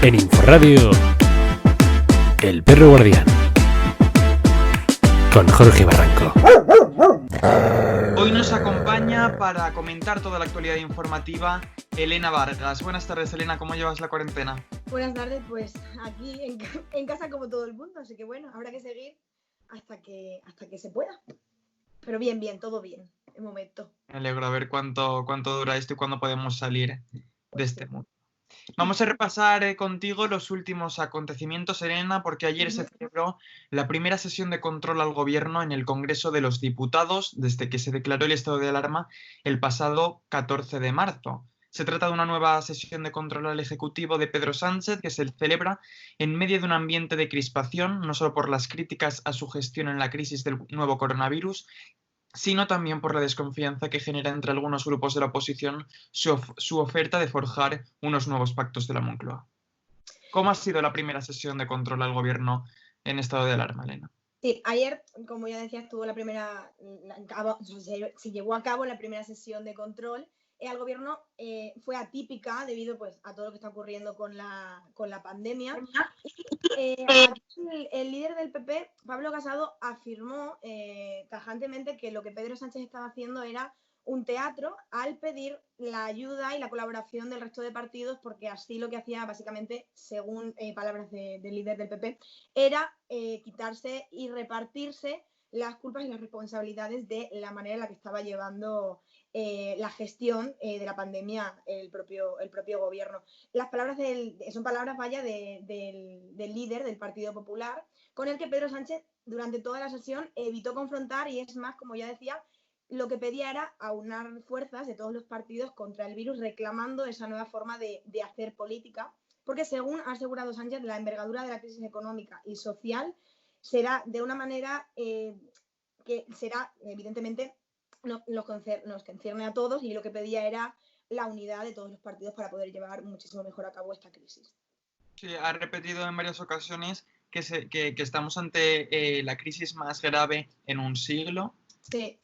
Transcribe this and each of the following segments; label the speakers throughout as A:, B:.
A: En Inforradio, El Perro Guardián, con Jorge Barranco.
B: Hoy nos acompaña para comentar toda la actualidad informativa Elena Vargas. Buenas tardes, Elena, ¿cómo llevas la cuarentena?
C: Buenas tardes, pues aquí en casa como todo el mundo, así que bueno, habrá que seguir hasta que se pueda. Pero bien, todo bien, de momento.
B: Me alegro a ver cuánto dura esto y cuándo podemos salir de
C: Pues
B: este
C: sí.
B: mundo. Vamos a repasar contigo los últimos acontecimientos, Elena, porque ayer se celebró la primera sesión de control al gobierno en el Congreso de los Diputados desde que se declaró el estado de alarma el pasado 14 de marzo. Se trata de una nueva sesión de control al Ejecutivo de Pedro Sánchez que se celebra en medio de un ambiente de crispación, no solo por las críticas a su gestión en la crisis del nuevo coronavirus, sino también por la desconfianza que genera entre algunos grupos de la oposición su oferta de forjar unos nuevos pactos de la Moncloa. ¿Cómo ha sido la primera sesión de control al gobierno en estado de alarma, Elena?
C: Sí, ayer, como ya decías, se llevó a cabo la primera sesión de control al gobierno. Fue atípica debido pues a todo lo que está ocurriendo con la pandemia. Aquí el líder del PP, Pablo Casado, afirmó tajantemente que lo que Pedro Sánchez estaba haciendo era un teatro al pedir la ayuda y la colaboración del resto de partidos, porque así lo que hacía básicamente, según palabras del líder del PP, era quitarse y repartirse las culpas y las responsabilidades de la manera en la que estaba llevando la gestión de la pandemia el propio gobierno. Las palabras son palabras, vaya, del líder del Partido Popular, con el que Pedro Sánchez durante toda la sesión evitó confrontar, y es más, como ya decía, lo que pedía era aunar fuerzas de todos los partidos contra el virus, reclamando esa nueva forma de hacer política, porque según ha asegurado Sánchez, la envergadura de la crisis económica y social será de una manera que será, evidentemente, nos concierne a todos, y lo que pedía era la unidad de todos los partidos para poder llevar muchísimo mejor a cabo esta crisis.
B: Sí, ha repetido en varias ocasiones que estamos ante la crisis más grave en un siglo.
C: Sí.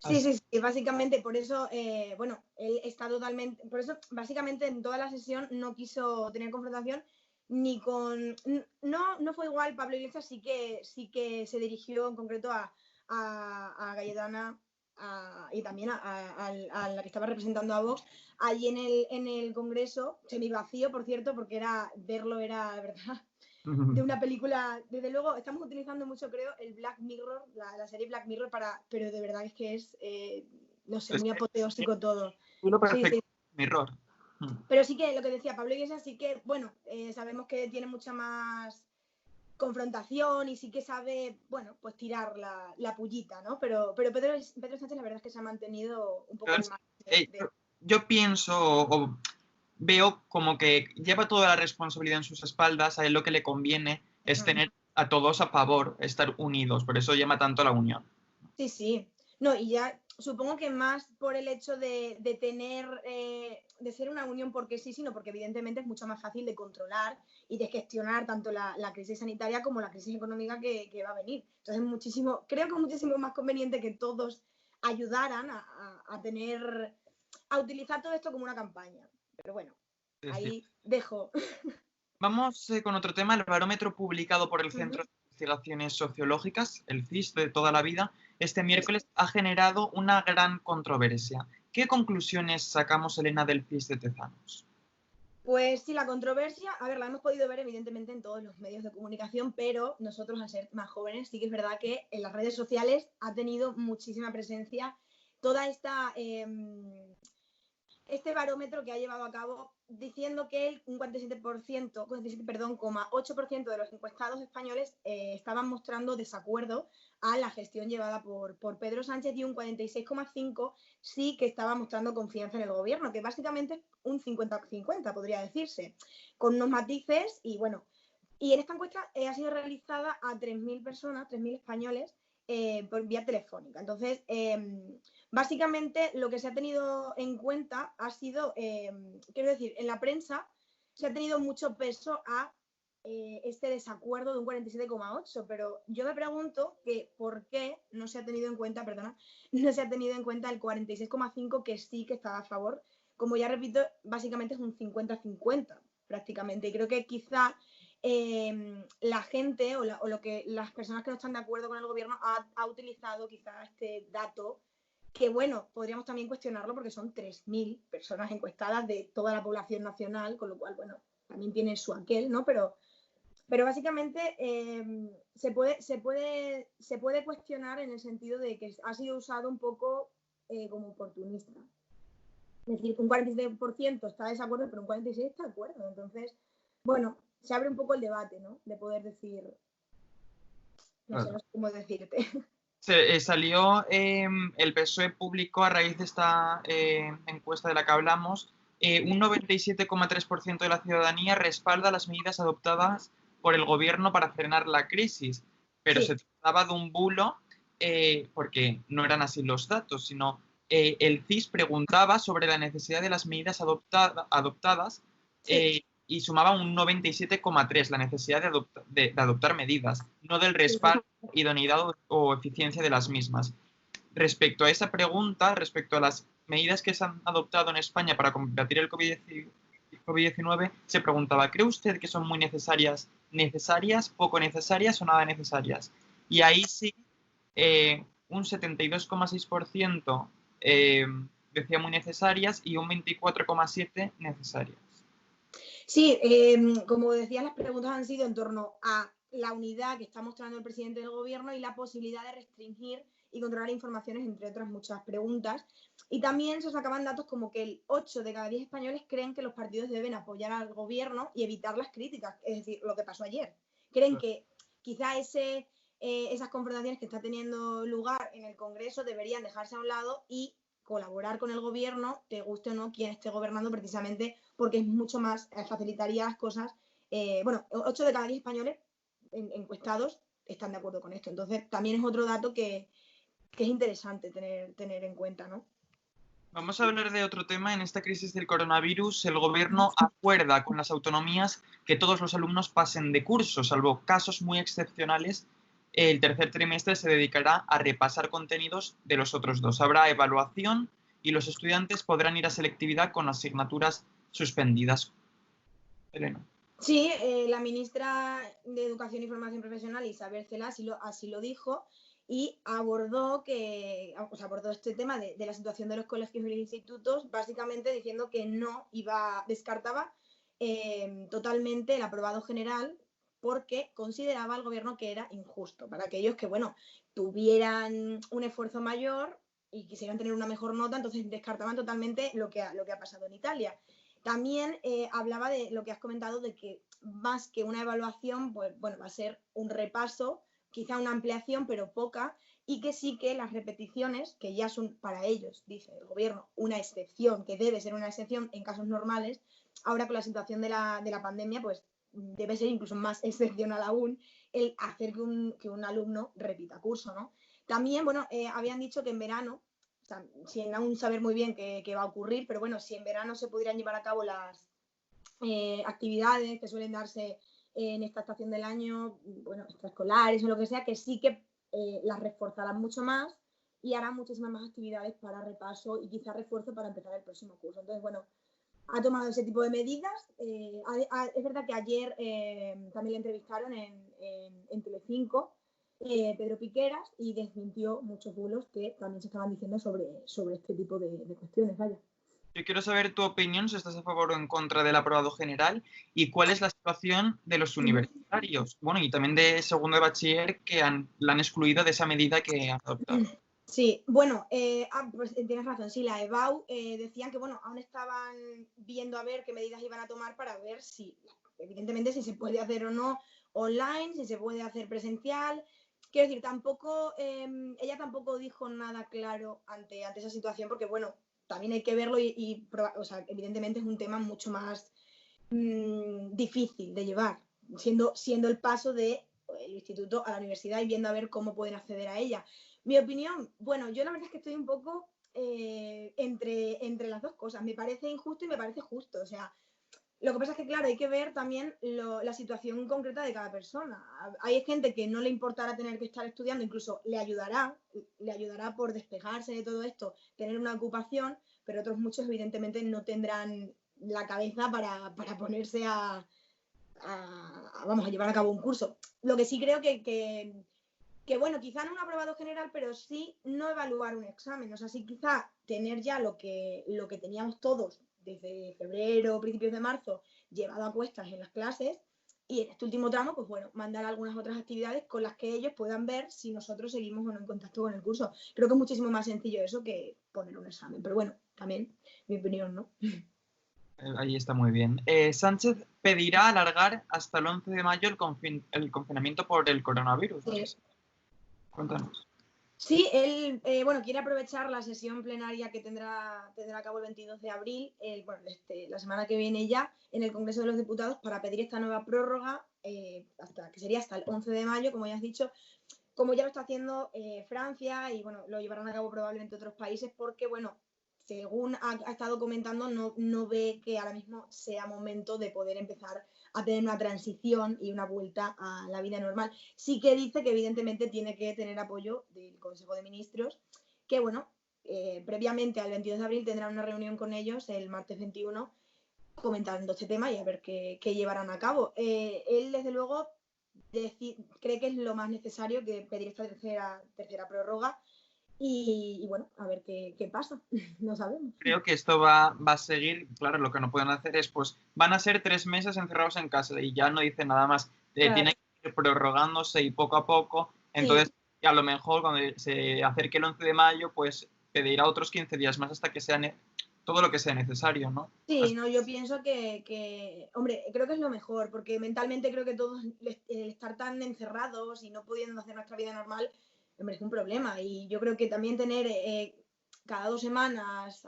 C: Sí, básicamente por eso, él está totalmente, por eso básicamente en toda la sesión no quiso tener confrontación ni con, no fue igual. Pablo Iglesias sí que se dirigió en concreto a Cayetana y también a la que estaba representando a Vox allí en el Congreso, semivacío, por cierto, porque verlo era, de verdad, de una película. Desde luego estamos utilizando mucho, creo, el Black Mirror, la serie Black Mirror, pero de verdad es que es, no sé, muy apoteósico todo. Sí.
B: Mirror.
C: Pero sí que lo que decía Pablo Iglesias, sí que, bueno, sabemos que tiene mucha más confrontación y sí que sabe, bueno, pues tirar la pullita, ¿no? Pero Pedro Sánchez, la verdad es que se ha mantenido un poco al margen
B: Yo pienso o veo como que lleva toda la responsabilidad en sus espaldas. A él lo que le conviene es tener a todos a favor, estar unidos, por eso llama tanto a la unión.
C: Sí. No, y ya supongo que más por el hecho de tener, de ser una unión porque sí, sino porque evidentemente es mucho más fácil de controlar y de gestionar tanto la crisis sanitaria como la crisis económica que va a venir. Entonces creo que es muchísimo más conveniente que todos ayudaran a utilizar todo esto como una campaña. Pero bueno, ahí dejo.
B: Vamos con otro tema. El barómetro publicado por el Centro de Investigaciones Sociológicas, el CIS de toda la vida, este miércoles ha generado una gran controversia. ¿Qué conclusiones sacamos, Elena, del CIS de Tezanos?
C: Pues sí, la controversia, a ver, la hemos podido ver evidentemente en todos los medios de comunicación, pero nosotros, al ser más jóvenes, sí que es verdad que en las redes sociales ha tenido muchísima presencia toda este barómetro que ha llevado a cabo, diciendo que un 47,8% de los encuestados españoles estaban mostrando desacuerdo a la gestión llevada por Pedro Sánchez, y un 46,5% sí que estaba mostrando confianza en el gobierno, que básicamente es un 50-50, podría decirse, con unos matices. Y bueno, y en esta encuesta ha sido realizada a 3.000 personas, 3.000 españoles, por vía telefónica. Entonces, básicamente lo que se ha tenido en cuenta ha sido, quiero decir, en la prensa se ha tenido mucho peso a este desacuerdo de un 47,8%, pero yo me pregunto que por qué no se ha tenido en cuenta, no se ha tenido en cuenta el 46,5% que sí que estaba a favor. Como ya repito, básicamente es un 50-50. prácticamente. Y creo que quizá la gente o lo que las personas que no están de acuerdo con el gobierno ha utilizado quizá este dato, que bueno, podríamos también cuestionarlo porque son 3.000 personas encuestadas de toda la población nacional, con lo cual, bueno, también tiene su aquel, ¿no? Pero básicamente se puede cuestionar en el sentido de que ha sido usado un poco como oportunista. Es decir, un 47% está de desacuerdo, pero un 46% está de acuerdo. Entonces, bueno, se abre un poco el debate, ¿no? De poder decir, no sé cómo decirte.
B: Salió el PSOE publicó a raíz de esta encuesta de la que hablamos, un 97,3% de la ciudadanía respalda las medidas adoptadas por el gobierno para frenar la crisis, pero
C: Sí.
B: se trataba de un bulo porque no eran así los datos, sino el CIS preguntaba sobre la necesidad de las medidas adoptadas
C: Sí.
B: y sumaba un 97,3%, la necesidad de adoptar medidas, no del respaldo, idoneidad o eficiencia de las mismas. Respecto a esa pregunta, respecto a las medidas que se han adoptado en España para combatir el COVID-19, se preguntaba, ¿cree usted que son muy necesarias, poco necesarias o nada necesarias? Y ahí sí, un 72,6% decía muy necesarias y un 24,7% necesarias.
C: Sí, como decía, las preguntas han sido en torno a la unidad que está mostrando el presidente del gobierno y la posibilidad de restringir y controlar informaciones, entre otras muchas preguntas. Y también se sacaban datos como que el 8 de cada 10 españoles creen que los partidos deben apoyar al gobierno y evitar las críticas, es decir, lo que pasó ayer. Creen que quizá esas confrontaciones que está teniendo lugar en el Congreso deberían dejarse a un lado y colaborar con el gobierno, te guste o no quien esté gobernando, precisamente porque es mucho más, facilitaría las cosas. Bueno, 8 de cada 10 españoles encuestados están de acuerdo con esto. Entonces, también es otro dato que es interesante tener en cuenta, ¿no?
B: Vamos a hablar de otro tema. En esta crisis del coronavirus, el gobierno acuerda con las autonomías que todos los alumnos pasen de curso, salvo casos muy excepcionales. El tercer trimestre se dedicará a repasar contenidos de los otros dos. Habrá evaluación y los estudiantes podrán ir a selectividad con asignaturas suspendidas. Elena.
C: Sí, la ministra de Educación y Formación Profesional, Isabel Celaá, así lo dijo, y abordó este tema de la situación de los colegios y los institutos, básicamente diciendo que descartaba totalmente el aprobado general porque consideraba el gobierno que era injusto para aquellos que, bueno, tuvieran un esfuerzo mayor y quisieran tener una mejor nota, entonces descartaban totalmente lo que ha pasado en Italia. También hablaba de lo que has comentado, de que más que una evaluación, pues bueno, va a ser un repaso, quizá una ampliación, pero poca, y que sí que las repeticiones, que ya son para ellos, dice el gobierno, una excepción, que debe ser una excepción en casos normales, ahora con la situación de la pandemia, pues debe ser incluso más excepcional aún el hacer que un alumno repita curso, ¿no? También, bueno, habían dicho que en verano, o sea, sin aún saber muy bien qué va a ocurrir, pero bueno, si en verano se pudieran llevar a cabo las actividades que suelen darse en esta estación del año, bueno, extraescolares o lo que sea, que sí que las reforzarán mucho más y harán muchísimas más actividades para repaso y quizá refuerzo para empezar el próximo curso. Entonces, bueno, ha tomado ese tipo de medidas. Es verdad que ayer también le entrevistaron en Telecinco, Pedro Piqueras, y desmintió muchos bulos que también se estaban diciendo sobre este tipo de cuestiones, vaya.
B: Yo quiero saber tu opinión, si estás a favor o en contra del aprobado general y cuál es la situación de los universitarios, bueno, y también de segundo de bachiller que la han excluido de esa medida que han adoptado.
C: Sí, bueno, pues tienes razón, sí, la EBAU decían que, bueno, aún estaban viendo a ver qué medidas iban a tomar para ver si, evidentemente, si se puede hacer o no online, si se puede hacer presencial. Quiero decir, ella tampoco dijo nada claro ante esa situación, porque, bueno, también hay que verlo o sea, evidentemente es un tema mucho más difícil de llevar, siendo el paso del instituto a la universidad y viendo a ver cómo pueden acceder a ella. Mi opinión, bueno, yo la verdad es que estoy un poco entre las dos cosas. Me parece injusto y me parece justo. O sea, lo que pasa es que, claro, hay que ver también la situación concreta de cada persona. Hay gente que no le importará tener que estar estudiando, incluso le ayudará por despejarse de todo esto, tener una ocupación, pero otros muchos evidentemente no tendrán la cabeza para ponerse vamos, a llevar a cabo un curso. Lo que sí creo que bueno, quizá no un aprobado general, pero sí no evaluar un examen. O sea, sí quizá tener ya lo que teníamos todos desde febrero, principios de marzo, llevado a cuestas en las clases, y en este último tramo, pues bueno, mandar algunas otras actividades con las que ellos puedan ver si nosotros seguimos o no en contacto con el curso. Creo que es muchísimo más sencillo eso que poner un examen. Pero bueno, también mi opinión, ¿no?
B: Ahí está muy bien. Sánchez pedirá alargar hasta el 11 de mayo el confinamiento por el coronavirus.
C: Sí.
B: Cuéntanos.
C: Sí, él bueno, quiere aprovechar la sesión plenaria que tendrá a cabo el 22 de abril, la semana que viene ya, en el Congreso de los Diputados para pedir esta nueva prórroga, que sería hasta el 11 de mayo, como ya has dicho, como ya lo está haciendo Francia y bueno, lo llevarán a cabo probablemente otros países porque, bueno, según ha estado comentando, no ve que ahora mismo sea momento de poder empezar a tener una transición y una vuelta a la vida normal. Sí que dice que evidentemente tiene que tener apoyo del Consejo de Ministros, que bueno, previamente al 22 de abril tendrán una reunión con ellos el martes 21 comentando este tema y a ver qué llevarán a cabo. Él, desde luego, cree que es lo más necesario que pedir esta tercera prórroga. Y bueno, a ver qué pasa, no sabemos.
B: Creo que esto va a seguir, claro, lo que no pueden hacer es, pues, van a ser 3 meses encerrados en casa y ya no dice nada más.
C: Claro.
B: Tienen que ir prorrogándose y poco a poco, entonces sí. A lo mejor cuando se acerque el 11 de mayo, pues pedirá otros 15 días más hasta que sea todo lo que sea necesario, ¿no?
C: Sí, no, yo pienso que, hombre, creo que es lo mejor, porque mentalmente creo que todos el estar tan encerrados y no pudiendo hacer nuestra vida normal, hombre, es un problema. Y yo creo que también tener cada 2 semanas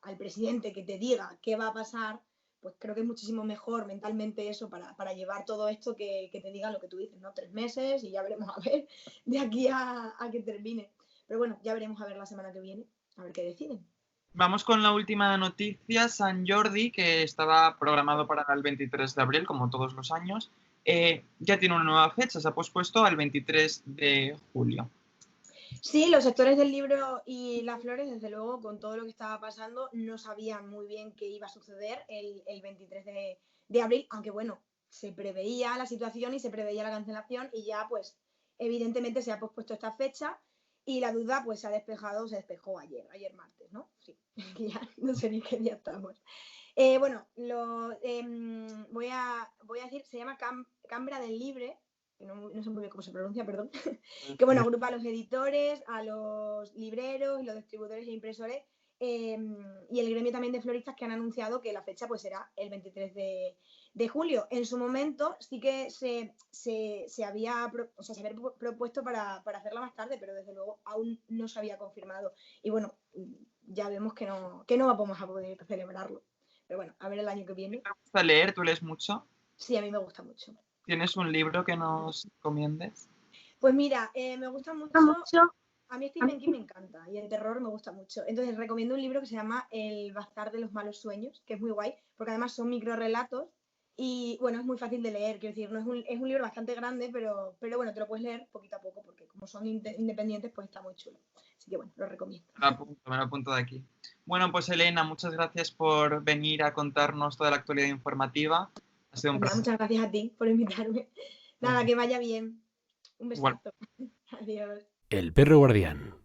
C: al presidente que te diga qué va a pasar, pues creo que es muchísimo mejor mentalmente eso para llevar todo esto que te diga lo que tú dices, ¿no? 3 meses y ya veremos a ver de aquí a que termine. Pero bueno, ya veremos a ver la semana que viene, a ver qué deciden.
B: Vamos con la última noticia, Sant Jordi, que estaba programado para el 23 de abril, como todos los años. Ya tiene una nueva fecha, se ha pospuesto al 23 de julio.
C: Sí, los sectores del libro y las flores, desde luego, con todo lo que estaba pasando, no sabían muy bien qué iba a suceder el 23 de abril, aunque bueno, se preveía la situación y se preveía la cancelación y ya pues evidentemente se ha pospuesto esta fecha y la duda pues se despejó ayer martes, ¿no? Sí, ya no sé ni qué día estamos. Bueno, voy a decir, se llama Cambra del Libre, que no sé muy bien cómo se pronuncia, perdón, que bueno, agrupa a los editores, a los libreros, los distribuidores e impresores y el gremio también de floristas que han anunciado que la fecha pues será el 23 de julio. En su momento sí que se había propuesto para hacerla más tarde, pero desde luego aún no se había confirmado. Y bueno, ya vemos que no vamos a poder celebrarlo. Pero bueno, a ver el año que viene.
B: ¿Te gusta leer? ¿Tú lees mucho?
C: Sí, a mí me gusta mucho.
B: ¿Tienes un libro que nos recomiendes?
C: Pues mira, me gusta mucho. A mí Stephen King me encanta y el terror me gusta mucho. Entonces recomiendo un libro que se llama El Bazar de los Malos Sueños, que es muy guay, porque además son microrelatos y bueno, es muy fácil de leer. Quiero decir, es un libro bastante grande, pero bueno, te lo puedes leer poquito a poco, porque como son independientes, pues está muy chulo. Así que bueno, lo recomiendo.
B: Me lo apunto de aquí. Bueno, pues Elena, muchas gracias por venir a contarnos toda la actualidad informativa. Ha sido un placer.
C: Muchas gracias a ti por invitarme. Nada, que vaya bien. Un besazo. Adiós.
A: El Perro Guardián.